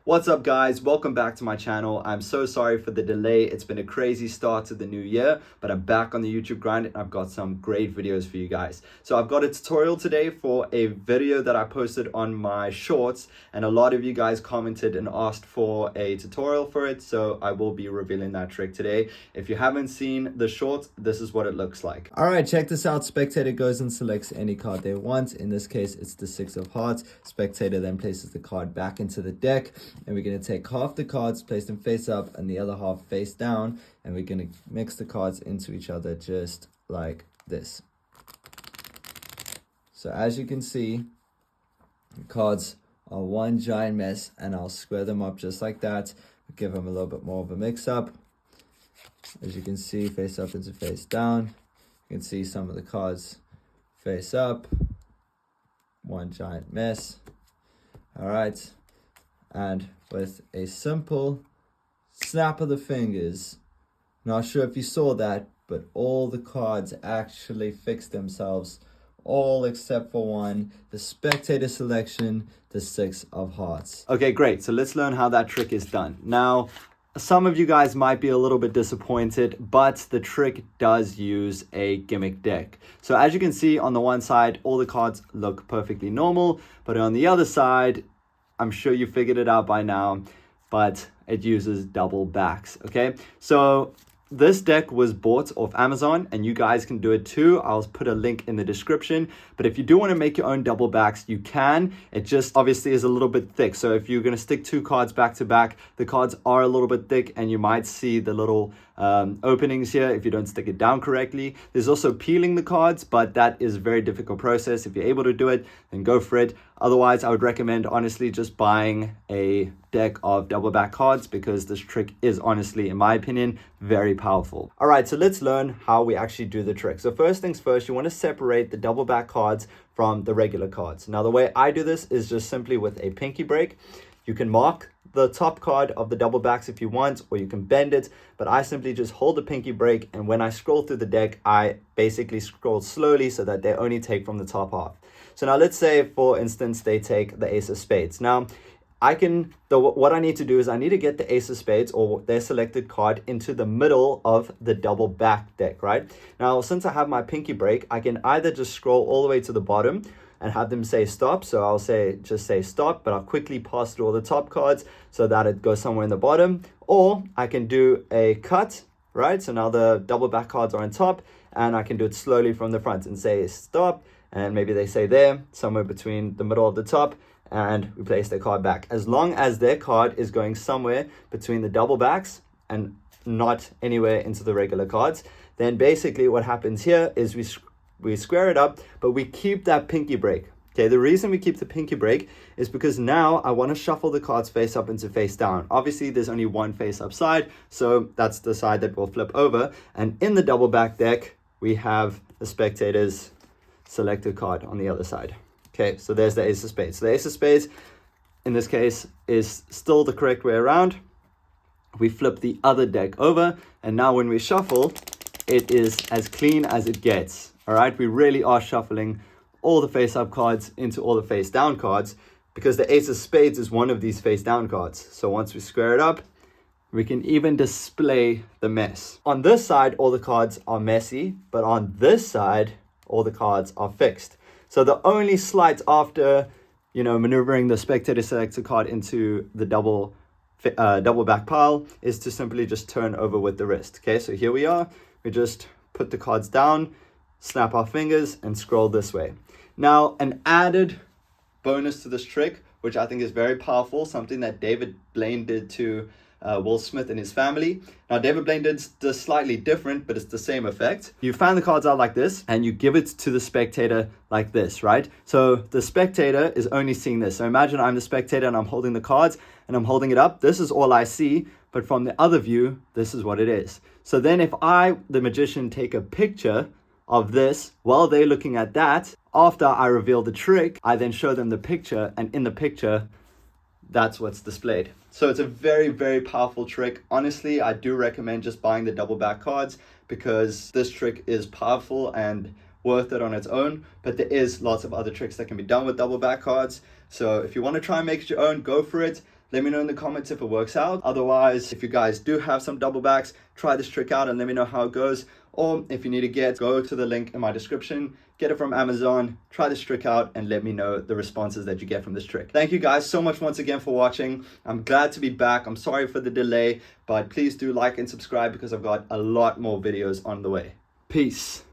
What's up guys, welcome back to my channel. I'm so sorry for the delay. It's been a crazy start to the new year, but I'm back on the YouTube grind and I've got some great videos for you guys. So I've got a tutorial today for a video that I posted on my shorts, and a lot of you guys commented and asked for a tutorial for it, so I will be revealing that trick today. If you haven't seen the shorts, this is what it looks like. All right, check this out. Spectator goes and selects any card they want. In this case, it's the 6 of hearts. Spectator then places the card back into the deck, and we're going to take half the cards, place them face up, and the other half face down, and we're going to mix the cards into each other just like this. So as you can see, the cards are one giant mess, and I'll square them up just like that. Give them a little bit more of a mix up. As you can see, face up into face down. You can see some of the cards face up. One giant mess. All right. And with a simple snap of the fingers, not sure if you saw that, but all the cards actually fixed themselves, all except for one, the spectator selection, the 6 of hearts. Okay, great. So let's learn how that trick is done. Now, some of you guys might be a little bit disappointed, but the trick does use a gimmick deck. So as you can see on the one side, all the cards look perfectly normal, but on the other side, I'm sure you figured it out by now, but it uses double backs, okay? So this deck was bought off Amazon, and you guys can do it too. I'll put a link in the description. But if you do want to make your own double backs, you can. It just obviously is a little bit thick. So if you're going to stick 2 cards back to back, the cards are a little bit thick, and you might see the little openings here if you don't stick it down correctly. There's also peeling the cards, but that is a very difficult process. If you're able to do it, then go for it. Otherwise, I would recommend honestly just buying a deck of double back cards, because this trick is honestly, in my opinion, very powerful. All right, so let's learn how we actually do the trick. So first things first, you want to separate the double back cards from the regular cards. Now, the way I do this is just simply with a pinky break. You can mark the top card of the double backs if you want, or you can bend it, but I simply just hold the pinky break, and when I scroll through the deck, I basically scroll slowly so that they only take from the top half. So now let's say, for instance, they take the ace of spades. Now, what I need to do is I need to get the ace of spades or their selected card into the middle of the double back deck, right? Now, since I have my pinky break, I can either just scroll all the way to the bottom and have them say stop. So I'll just say stop, but I'll quickly pass through all the top cards so that it goes somewhere in the bottom. Or I can do a cut, right? So now the double back cards are on top, and I can do it slowly from the front and say stop. And maybe they say there, somewhere between the middle of the top, and we place their card back. As long as their card is going somewhere between the double backs and not anywhere into the regular cards, then basically what happens here is we square it up, but we keep that pinky break. Okay, the reason we keep the pinky break is because now I want to shuffle the cards face up into face down. Obviously, there's only one face up side, so that's the side that will flip over. And in the double back deck, we have the spectator's selected card on the other side. Okay, so there's the ace of spades. So the ace of spades, in this case, is still the correct way around. We flip the other deck over, and now when we shuffle, it is as clean as it gets. All right, we really are shuffling all the face-up cards into all the face-down cards, because the ace of spades is one of these face-down cards. So once we square it up, we can even display the mess. On this side, all the cards are messy, but on this side, all the cards are fixed. So the only slight after, maneuvering the spectator selected card into the double back pile is to simply just turn over with the wrist. Okay, so here we are. We just put the cards down, snap our fingers, and scroll this way. Now, an added bonus to this trick, which I think is very powerful, something that David Blaine did to Will Smith and his family. Now, David Blaine did this slightly different, but it's the same effect. You fan the cards out like this, and you give it to the spectator like this, right? So the spectator is only seeing this. So imagine I'm the spectator and I'm holding the cards and I'm holding it up. This is all I see, but from the other view, this is what it is. So then if I, the magician, take a picture of this while they're looking at that, after I reveal the trick, I then show them the picture, and in the picture, that's what's displayed. So it's a very, very powerful trick. Honestly, I do recommend just buying the double back cards, because this trick is powerful and worth it on its own, but there is lots of other tricks that can be done with double back cards. So if you want to try and make it your own, go for it. Let me know in the comments if it works out. Otherwise, if you guys do have some double backs, try this trick out and let me know how it goes. Or if you need to go to the link in my description, get it from Amazon, try this trick out and let me know the responses that you get from this trick. Thank you guys so much once again for watching. I'm glad to be back. I'm sorry for the delay, but please do like and subscribe because I've got a lot more videos on the way. Peace.